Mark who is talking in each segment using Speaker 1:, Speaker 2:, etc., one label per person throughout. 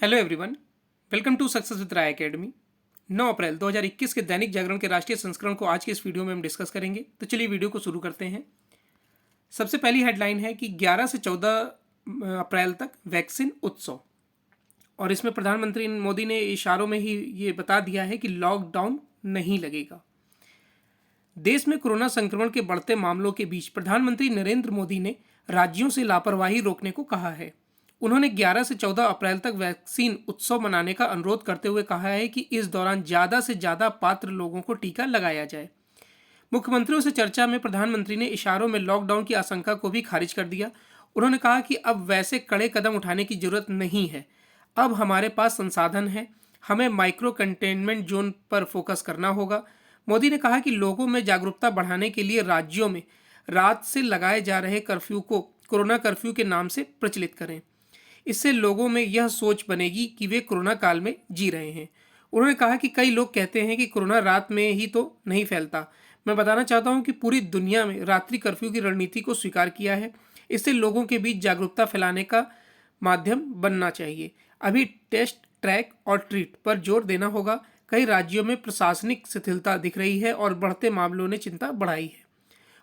Speaker 1: Hello everyone. Welcome to success with Rai academy. 9 अप्रैल 2021 के दैनिक जागरण के राष्ट्रीय संस्करण को आज के इस वीडियो में हम डिस्कस करेंगे। तो चलिए वीडियो को शुरू करते हैं। सबसे पहली हेडलाइन है कि 11 से 14 अप्रैल तक वैक्सीन उत्सव, और इसमें प्रधानमंत्री मोदी ने इशारों में ही ये बता दिया है कि लॉकडाउन नहीं लगेगा। देश में कोरोना संक्रमण के बढ़ते मामलों के बीच प्रधानमंत्री नरेंद्र मोदी ने राज्यों से लापरवाही रोकने को कहा है। उन्होंने 11 से 14 अप्रैल तक वैक्सीन उत्सव मनाने का अनुरोध करते हुए कहा है कि इस दौरान ज़्यादा से ज़्यादा पात्र लोगों को टीका लगाया जाए। मुख्यमंत्रियों से चर्चा में प्रधानमंत्री ने इशारों में लॉकडाउन की आशंका को भी खारिज कर दिया। उन्होंने कहा कि अब वैसे कड़े कदम उठाने की जरूरत नहीं है। अब हमारे पास संसाधन है, हमें माइक्रो कंटेनमेंट जोन पर फोकस करना होगा। मोदी ने कहा कि लोगों में जागरूकता बढ़ाने के लिए राज्यों में रात से लगाए जा रहे कर्फ्यू को कोरोना कर्फ्यू के नाम से प्रचलित करें। इससे लोगों में यह सोच बनेगी कि वे कोरोना काल में जी रहे हैं। उन्होंने कहा कि कई लोग कहते हैं कि कोरोना रात में ही तो नहीं फैलता। मैं बताना चाहता हूं कि पूरी दुनिया में रात्रि कर्फ्यू की रणनीति को स्वीकार किया है। इससे लोगों के बीच जागरूकता फैलाने का माध्यम बनना चाहिए। अभी टेस्ट, ट्रैक और ट्रीट पर जोर देना होगा। कई राज्यों में प्रशासनिक शिथिलता दिख रही है और बढ़ते मामलों ने चिंता बढ़ाई है।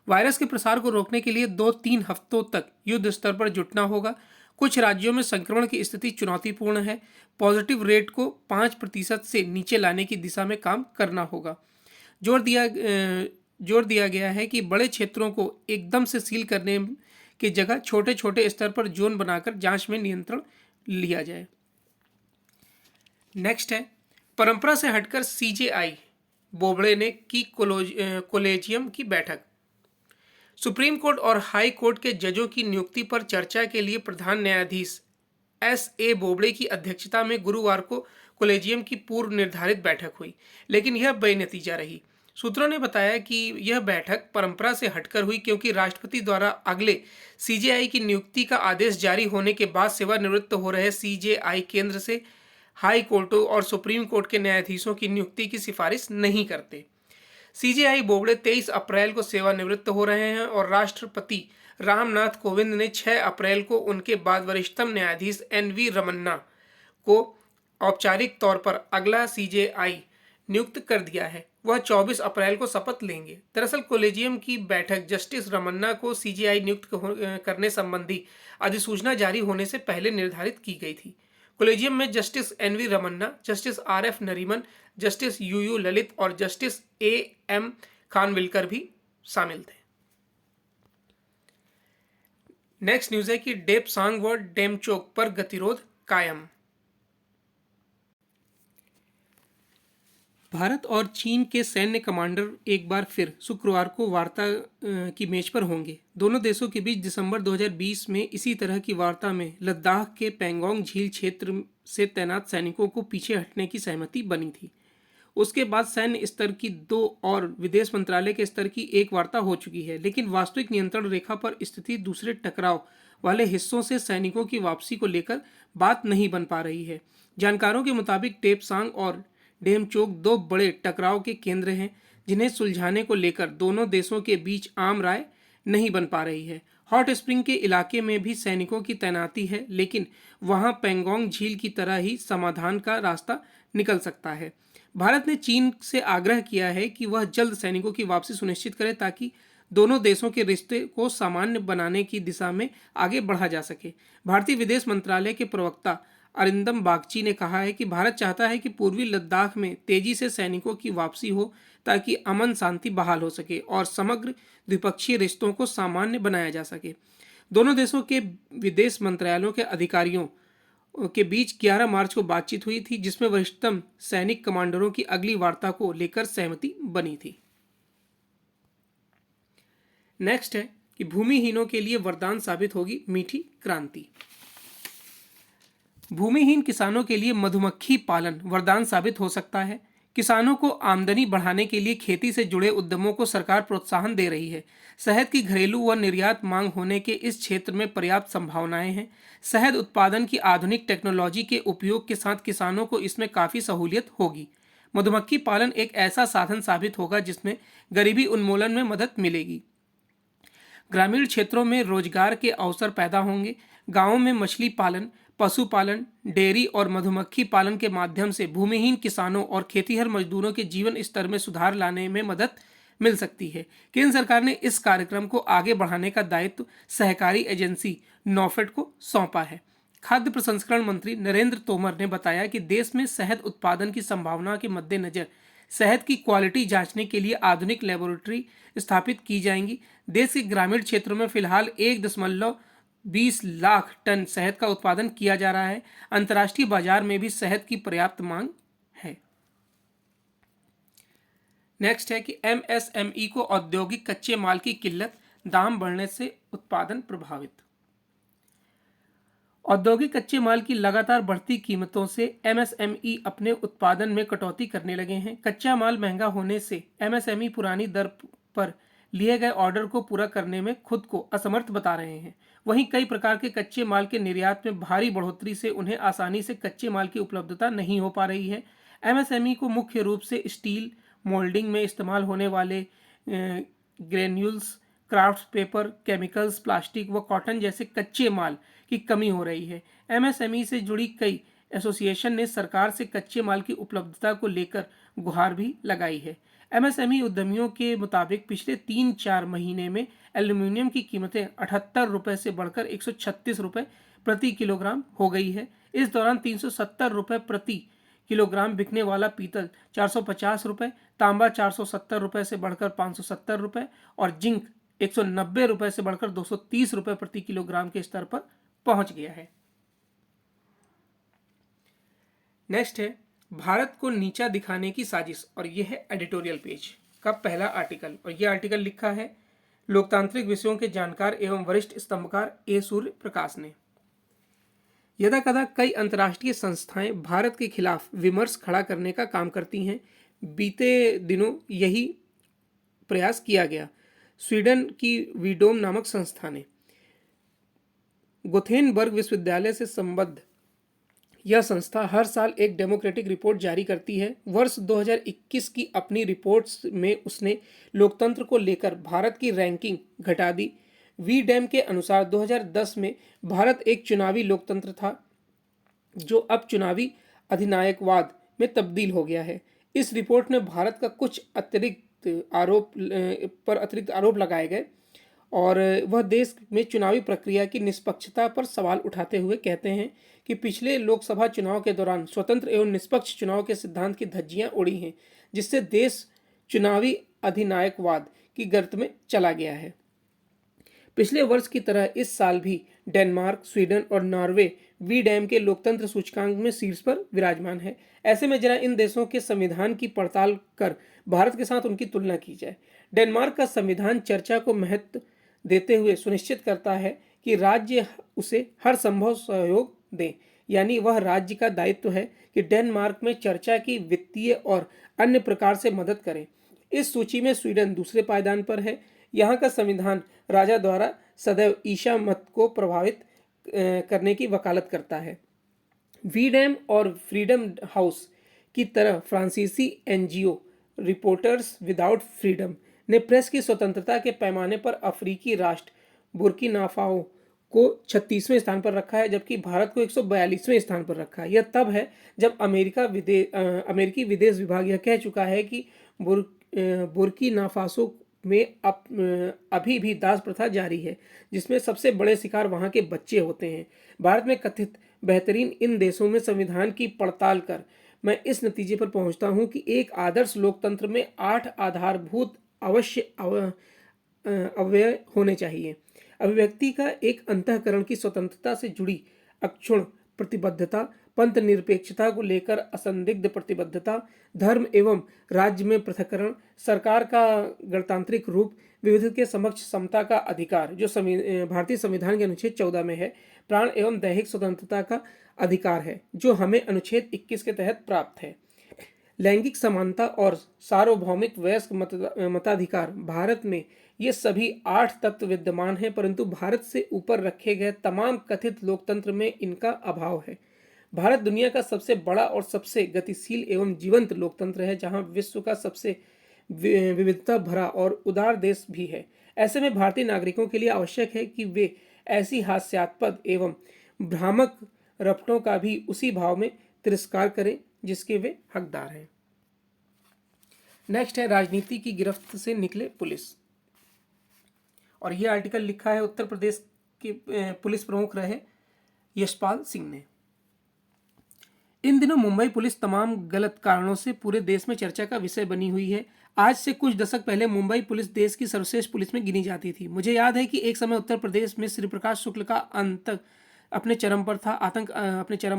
Speaker 1: वायरस के प्रसार को रोकने के लिए 2-3 हफ्तों तक युद्ध स्तर पर जुटना होगा। कुछ राज्यों में संक्रमण की स्थिति चुनौतीपूर्ण है। पॉजिटिव रेट को 5% से नीचे लाने की दिशा में काम करना होगा। जोर दिया गया है कि बड़े क्षेत्रों को एकदम से सील करने की जगह छोटे छोटे स्तर पर जोन बनाकर जांच में नियंत्रण लिया जाए। नेक्स्ट है, परंपरा से हटकर सीजेआई बोबड़े ने की कोलेजियम की बैठक। सुप्रीम कोर्ट और हाई कोर्ट के जजों की नियुक्ति पर चर्चा के लिए प्रधान न्यायाधीश एस.ए. बोबड़े की अध्यक्षता में गुरुवार को कोलेजियम की पूर्व निर्धारित बैठक हुई, लेकिन यह बेनतीजा रही। सूत्रों ने बताया कि यह बैठक परंपरा से हटकर हुई क्योंकि राष्ट्रपति द्वारा अगले सीजेआई की नियुक्ति का आदेश जारी होने के बाद सेवानिवृत्त हो रहे सीजेआई केंद्र से हाई कोर्टों और सुप्रीम कोर्ट के न्यायाधीशों की नियुक्ति की सिफारिश नहीं करते। सीजेआई बोबड़े 23 अप्रैल को सेवानिवृत्त हो रहे हैं और राष्ट्रपति रामनाथ कोविंद ने 6 अप्रैल को उनके बाद वरिष्ठतम न्यायाधीश एन.वी. रमन्ना को औपचारिक तौर पर अगला सीजेआई नियुक्त कर दिया है। वह 24 अप्रैल को शपथ लेंगे। दरअसल कोलेजियम की बैठक जस्टिस रमन्ना को सीजेआई नियुक्त करने संबंधी अधिसूचना जारी होने से पहले निर्धारित की गई थी। कोलेजियम में justice N V. Ramana, justice R F. Nariman, justice U Lalit और जस्टिस ए.एम. खानविलकर भी शामिल थे। नेक्स्ट न्यूज है कि डेपसांग व डेमचोक पर गतिरोध कायम। भारत और चीन के सैन्य कमांडर एक बार फिर शुक्रवार को वार्ता की मेज पर होंगे। दोनों देशों के बीच दिसंबर 2020 में इसी तरह की वार्ता में लद्दाख के पैंगोंग झील क्षेत्र से तैनात सैनिकों को पीछे हटने की सहमति बनी थी। उसके बाद सैन्य स्तर की 2 और विदेश मंत्रालय के स्तर की एक वार्ता हो चुकी है, लेकिन वास्तविक नियंत्रण रेखा पर स्थिति दूसरे टकराव वाले हिस्सों से सैनिकों की वापसी को लेकर बात नहीं बन पा रही है। जानकारों के मुताबिक टेपसांग और डेमचोक 2 बड़े टकराव के केंद्र हैं, जिन्हें सुलझाने को लेकर दोनों देशों के बीच आम राय नहीं बन पा रही है। हॉट स्प्रिंग के इलाके में भी सैनिकों की तैनाती है, लेकिन वहां पैंगोंग झील की तरह ही समाधान का रास्ता निकल सकता है। भारत ने चीन से आग्रह किया है कि वह जल्द सैनिकों की वापसी सुनिश्चित करे ताकि दोनों देशों के रिश्ते को सामान्य बनाने की दिशा में आगे बढ़ा जा सके। भारतीय विदेश मंत्रालय के प्रवक्ता अरिंदम बागची ने कहा है कि भारत चाहता है कि पूर्वी लद्दाख में तेजी से सैनिकों की वापसी हो ताकि अमन शांति बहाल हो सके और समग्र द्विपक्षीय रिश्तों को सामान्य बनाया जा सके। दोनों देशों के विदेश मंत्रालयों के अधिकारियों के बीच 11 मार्च को बातचीत हुई थी, जिसमें वरिष्ठतम सैनिक कमांडरों की अगली वार्ता को लेकर सहमति बनी थी। नेक्स्ट है कि भूमिहीनों के लिए वरदान साबित होगी मीठी क्रांति। भूमिहीन किसानों के लिए मधुमक्खी पालन वरदान साबित हो सकता है। किसानों को आमदनी बढ़ाने के लिए खेती से जुड़े उद्यमों को सरकार प्रोत्साहन दे रही है। शहद की घरेलू व निर्यात मांग होने के इस क्षेत्र में पर्याप्त संभावनाएं हैं। शहद उत्पादन की आधुनिक टेक्नोलॉजी के उपयोग के साथ किसानों को इसमें काफ़ी सहूलियत होगी। मधुमक्खी पालन एक ऐसा साधन साबित होगा जिसमें गरीबी उन्मूलन में मदद मिलेगी। ग्रामीण क्षेत्रों में रोजगार के अवसर पैदा होंगे। गांवों में मछली पालन, पशुपालन, डेयरी और मधुमक्खी पालन के माध्यम से भूमिहीन किसानों और खेतीहर मजदूरों के जीवन स्तर में सुधार लाने में मदद मिल सकती है। केंद्र सरकार ने इस कार्यक्रम को आगे बढ़ाने का दायित्व सहकारी एजेंसी नॉफेड को सौंपा है। खाद्य प्रसंस्करण मंत्री नरेंद्र तोमर ने बताया कि देश में शहद उत्पादन की संभावना के मद्देनजर शहद की क्वालिटी जांचने के लिए आधुनिक लेबोरेटरी स्थापित की जाएंगी। देश के ग्रामीण क्षेत्रों में फिलहाल 1.20 लाख टन शहद का उत्पादन किया जा रहा है। अंतर्राष्ट्रीय बाजार में भी शहद की पर्याप्त मांग है। नेक्स्ट है कि एमएसएमई को औद्योगिक कच्चे माल की किल्लत, दाम बढ़ने से उत्पादन प्रभावित। औद्योगिक कच्चे माल की लगातार बढ़ती कीमतों से एमएसएमई अपने उत्पादन में कटौती करने लगे हैं। कच्चा माल महंगा होने से एमएसएमई पुरानी दर पर लिए गए ऑर्डर को पूरा करने में खुद को असमर्थ बता रहे हैं। वहीं कई प्रकार के कच्चे माल के निर्यात में भारी बढ़ोतरी से उन्हें आसानी से कच्चे माल की उपलब्धता नहीं हो पा रही है। एमएसएमई को मुख्य रूप से स्टील, मोल्डिंग में इस्तेमाल होने वाले granules, craft paper, chemicals, plastic व कॉटन जैसे कच्चे माल की कमी हो रही है। एमएसएमई से जुड़ी कई एसोसिएशन ने सरकार से कच्चे माल की उपलब्धता को लेकर गुहार भी लगाई है। एमएसएमई उद्यमियों के मुताबिक पिछले 3-4 महीने में एल्यूमिनियम की कीमतें 78 रुपये से बढ़कर 136 रुपये प्रति किलोग्राम हो गई है। इस दौरान 370 रुपये प्रति किलोग्राम बिकने वाला पीतल 450 रुपये, तांबा 470 रुपये से बढ़कर 570 रुपये और जिंक 190 रुपये से बढ़कर 230 रुपये प्रति किलोग्राम के स्तर पर पहुंच गया है। नेक्स्ट है भारत को नीचा दिखाने की साजिश, और यह है एडिटोरियल पेज का पहला आर्टिकल। और यह आर्टिकल लिखा है लोकतांत्रिक विषयों के जानकार एवं वरिष्ठ स्तंभकार ए सूर्य प्रकाश ने। यदा कदा कई अंतर्राष्ट्रीय संस्थाएं भारत के खिलाफ विमर्श खड़ा करने का काम करती हैं। बीते दिनों यही प्रयास किया गया। स्वीडन की वीडोम नामक संस्था ने गोथेनबर्ग विश्वविद्यालय से संबद्ध यह संस्था हर साल एक डेमोक्रेटिक रिपोर्ट जारी करती है। वर्ष 2021 की अपनी रिपोर्ट्स में उसने लोकतंत्र को लेकर भारत की रैंकिंग घटा दी। वीडैम के अनुसार 2010 में भारत एक चुनावी लोकतंत्र था जो अब चुनावी अधिनायकवाद में तब्दील हो गया है। इस रिपोर्ट में भारत का कुछ अतिरिक्त आरोप लगाए गए और वह देश में चुनावी प्रक्रिया की निष्पक्षता पर सवाल उठाते हुए कहते हैं कि पिछले लोकसभा चुनाव के दौरान स्वतंत्र एवं निष्पक्ष चुनाव के सिद्धांत की धज्जियां उड़ी हैं, जिससे देश चुनावी अधिनायकवाद की गर्त में चला गया है। पिछले वर्ष की तरह इस साल भी डेनमार्क, स्वीडन और नॉर्वे वीडैम के लोकतंत्र सूचकांक में शीर्ष पर विराजमान है। ऐसे में जरा इन देशों के संविधान की पड़ताल कर भारत के साथ उनकी तुलना की जाए। डेनमार्क का संविधान चर्चा को महत्व देते हुए सुनिश्चित करता है कि राज्य उसे हर संभव सहयोग दें, यानी वह राज्य का दायित्व है कि डेनमार्क में चर्चा की वित्तीय और अन्य प्रकार से मदद करें। इस सूची में स्वीडन दूसरे पायदान पर है। यहाँ का संविधान राजा द्वारा सदैव ईशा मत को प्रभावित करने की वकालत करता है। वीडैम और फ्रीडम हाउस की तरह फ्रांसीसी एनजीओ रिपोर्टर्स विदाउट फ्रीडम ने प्रेस की स्वतंत्रता के पैमाने पर अफ्रीकी राष्ट्र बुर्किनाफाओ को 36वें स्थान पर रखा है, जबकि भारत को 142वें स्थान पर रखा है। यह तब है जब अमेरिकी विदेश विभाग यह कह चुका है कि बुर्किनाफासो में अभी भी दास प्रथा जारी है, जिसमें सबसे बड़े शिकार वहां के बच्चे होते हैं। भारत में कथित बेहतरीन इन देशों में संविधान की पड़ताल कर मैं इस नतीजे पर पहुंचता हूं कि एक आदर्श लोकतंत्र में 8 आधारभूत अव्यय होने चाहिए। अभिव्यक्ति का एक अंतःकरण की स्वतंत्रता से जुड़ी अक्षुण्ण प्रतिबद्धता, पंथ निरपेक्षता को लेकर असंदिग्ध प्रतिबद्धता, धर्म एवं राज्य में पृथक्करण, सरकार का गणतांत्रिक रूप, विविध के समक्ष समता का अधिकार जो भारतीय संविधान के अनुच्छेद 14 में है, प्राण एवं दैहिक स्वतंत्रता का अधिकार है जो हमें अनुच्छेद 21 के तहत प्राप्त है, लैंगिक समानता और सार्वभौमिक वयस्क मताधिकार। भारत में ये सभी 8 तत्व विद्यमान हैं, परंतु भारत से ऊपर रखे गए तमाम कथित लोकतंत्र में इनका अभाव है। भारत दुनिया का सबसे बड़ा और सबसे गतिशील एवं जीवंत लोकतंत्र है, जहां विश्व का सबसे विविधता भरा और उदार देश भी है। ऐसे में भारतीय नागरिकों के लिए आवश्यक है कि वे ऐसी हास्यास्पद एवं भ्रामक रपटों का भी उसी भाव में तिरस्कार करें जिसके वे हकदार हैं। नेक्स्ट है राजनीति की गिरफ्त से निकले पुलिस, और यह आर्टिकल लिखा है उत्तर प्रदेश के पुलिस प्रमुख रहे यशपाल सिंह ने। इन दिनों मुंबई पुलिस तमाम गलत कारणों से पूरे देश में चर्चा का विषय बनी हुई है। आज से कुछ दशक पहले मुंबई पुलिस देश की सर्वश्रेष्ठ पुलिस में गिनी जाती थी। मुझे याद है कि एक समय उत्तर प्रदेश में श्री प्रकाश शुक्ल का आतंक अपने चरम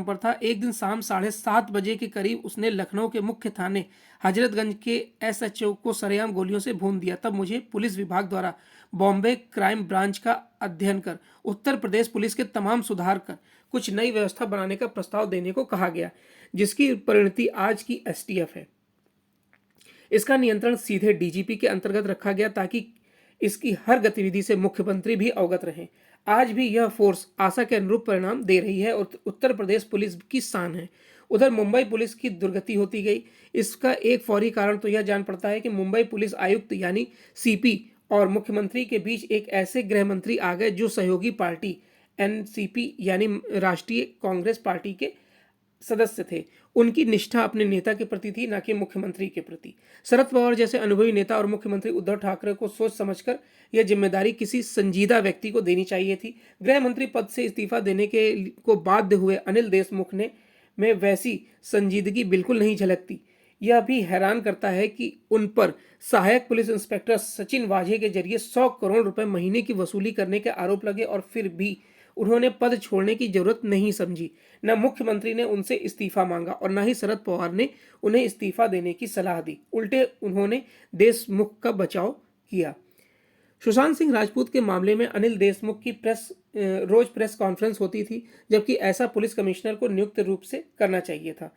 Speaker 1: पर था। एक दिन शाम 7:30 बजे के करीब उसने लखनऊ के मुख्य थाने हजरतगंज के SHO को सरेआम गोलियों से भून दिया। तब मुझे पुलिस विभाग द्वारा बॉम्बे क्राइम ब्रांच का अध्ययन कर उत्तर प्रदेश पुलिस के तमाम सुधार कर कुछ नई व्यवस्था बनाने का प्रस्ताव देने को कहा गया, जिसकी परिणति आज की STF है। इसका नियंत्रण सीधे DGP के अंतर्गत रखा गया ताकि इसकी हर गतिविधि से मुख्यमंत्री भी अवगत रहें। आज भी यह फोर्स आशा के अनुरूप परिणाम दे रही है और उत्तर प्रदेश पुलिस की शान है। उधर मुंबई पुलिस की दुर्गति होती गई। इसका एक फौरी कारण तो यह जान पड़ता है कि मुंबई पुलिस आयुक्त यानी CP और मुख्यमंत्री के बीच एक ऐसे गृह मंत्री आ गए जो सहयोगी पार्टी NCP यानी राष्ट्रीय कांग्रेस पार्टी के सदस्य थे। उनकी निष्ठा अपने नेता के प्रति थी, न कि मुख्यमंत्री के प्रति। शरद पवार जैसे अनुभवी नेता और मुख्यमंत्री उद्धव ठाकरे को सोच समझकर यह जिम्मेदारी किसी संजीदा व्यक्ति को देनी चाहिए थी। गृह मंत्री पद से इस्तीफा देने को बाध्य हुए अनिल देशमुख में वैसी संजीदगी बिल्कुल नहीं झलकती। यह भी हैरान करता है कि उन पर सहायक पुलिस इंस्पेक्टर सचिन वाझे के जरिए 100 करोड़ रुपए महीने की वसूली करने के आरोप लगे और फिर भी उन्होंने पद छोड़ने की जरूरत नहीं समझी। न मुख्यमंत्री ने उनसे इस्तीफा मांगा और न ही शरद पवार ने उन्हें इस्तीफा देने की सलाह दी। उल्टे उन्होंने देशमुख का बचाव किया। सुशांत सिंह राजपूत के मामले में अनिल देशमुख की रोज प्रेस कॉन्फ्रेंस होती थी, जबकि ऐसा पुलिस कमिश्नर को नियुक्त रूप से करना चाहिए था।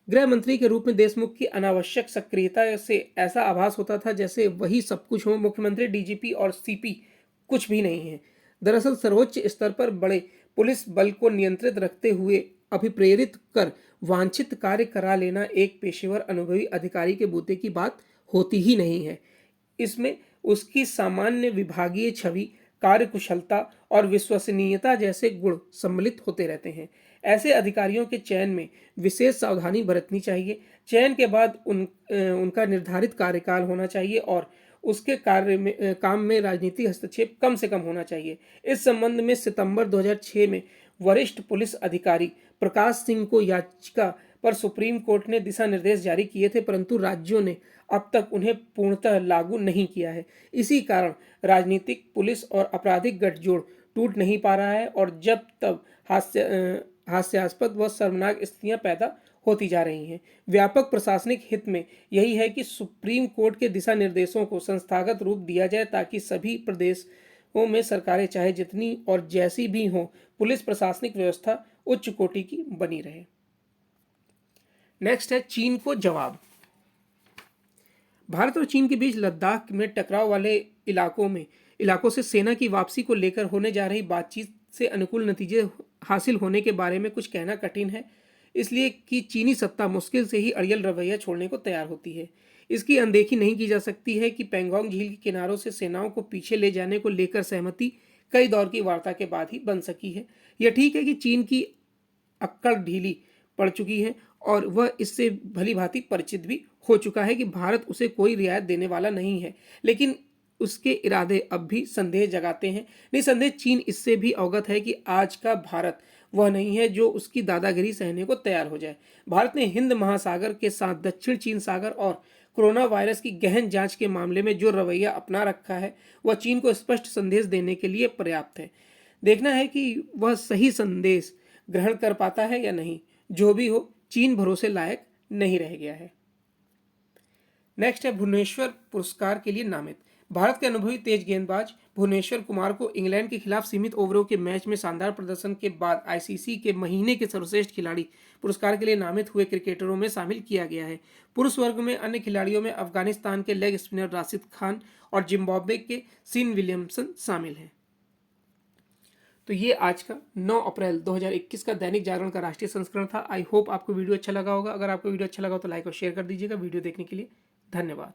Speaker 1: गृह मंत्री के रूप में देशमुख की अनावश्यक सक्रियता से ऐसा आभास होता था जैसे वही सब कुछ हो। मुख्यमंत्री, DGP और CP कुछ भी नहीं है। दरअसल सर्वोच्च स्तर पर बड़े पुलिस बल को नियंत्रित रखते हुए अभिप्रेरित कर वांछित कार्य करा लेना एक पेशेवर अनुभवी अधिकारी के बूते की बात होती ही नहीं है। इसमें उसकी सामान्य विभागीय छवि, कार्यकुशलता और विश्वसनीयता जैसे गुण सम्मिलित होते रहते हैं। ऐसे अधिकारियों के चयन में विशेष सावधानी बरतनी चाहिए। चयन के बाद उनका निर्धारित कार्यकाल होना चाहिए और उसके काम में राजनीतिक हस्तक्षेप कम से कम होना चाहिए। इस संबंध में सितंबर 2006 में वरिष्ठ पुलिस अधिकारी प्रकाश सिंह को याचिका पर सुप्रीम कोर्ट ने दिशा निर्देश जारी किए थे, परंतु राज्यों ने अब तक उन्हें पूर्णतः लागू नहीं किया है। इसी कारण राजनीतिक, पुलिस और आपराधिक गठजोड़ टूट नहीं पा रहा है और जब तब हास्यास्पद व शर्मनाक स्थितियां पैदा होती जा रही हैं। व्यापक प्रशासनिक हित में यही है कि सुप्रीम कोर्ट के दिशा निर्देशों को संस्थागत रूप दिया जाए ताकि सभी प्रदेशों में सरकारें चाहे जितनी और जैसी भी हों, पुलिस प्रशासनिक व्यवस्था उच्च कोटि की बनी रहे। नेक्स्ट है चीन को जवाब। भारत और चीन के बीच लद्दाख में टकराव वाले इलाकों से सेना की वापसी को लेकर होने जा रही बातचीत से अनुकूल नतीजे हासिल होने के बारे में कुछ कहना कठिन है, इसलिए कि चीनी सत्ता मुश्किल से ही अड़ियल रवैया छोड़ने को तैयार होती है। इसकी अनदेखी नहीं की जा सकती है कि पेंगोंग झील के किनारों से सेनाओं को पीछे ले जाने को लेकर सहमति कई दौर की वार्ता के बाद ही बन सकी है। यह ठीक है कि चीन की अक्कड़ ढीली पड़ चुकी है और वह इससे भली भांति परिचित भी हो चुका है कि भारत उसे कोई रियायत देने वाला नहीं है, लेकिन उसके इरादे अब भी संदेह जगाते हैं। निसंदेह चीन इससे भी अवगत है कि आज का भारत वह नहीं है जो उसकी दादागिरी सहने को तैयार हो जाए। भारत ने हिंद महासागर के साथ दक्षिण चीन सागर और कोरोना वायरस की गहन जांच के मामले में जो रवैया अपना रखा है वह चीन को स्पष्ट संदेश देने के लिए पर्याप्त है। देखना है कि वह सही संदेश ग्रहण कर पाता है या नहीं। जो भी हो, चीन भरोसे लायक नहीं रह गया है। नेक्स्ट है भुवनेश्वर पुरस्कार के लिए नामित। भारत के अनुभवी तेज गेंदबाज भुवनेश्वर कुमार को इंग्लैंड के खिलाफ सीमित ओवरों के मैच में शानदार प्रदर्शन के बाद ICC के महीने के सर्वश्रेष्ठ खिलाड़ी पुरस्कार के लिए नामित हुए क्रिकेटरों में शामिल किया गया है। पुरुष वर्ग में अन्य खिलाड़ियों में अफगानिस्तान के लेग स्पिनर राशिद खान और जिम्बाब्वे के सीन विलियमसन शामिल हैं। तो ये आज का 9 अप्रैल 2021 का दैनिक जागरण का राष्ट्रीय संस्करण था। आई होप आपको वीडियो अच्छा लगा होगा। अगर आपको वीडियो अच्छा लगा हो तो लाइक और शेयर कर दीजिएगा। वीडियो देखने के लिए धन्यवाद।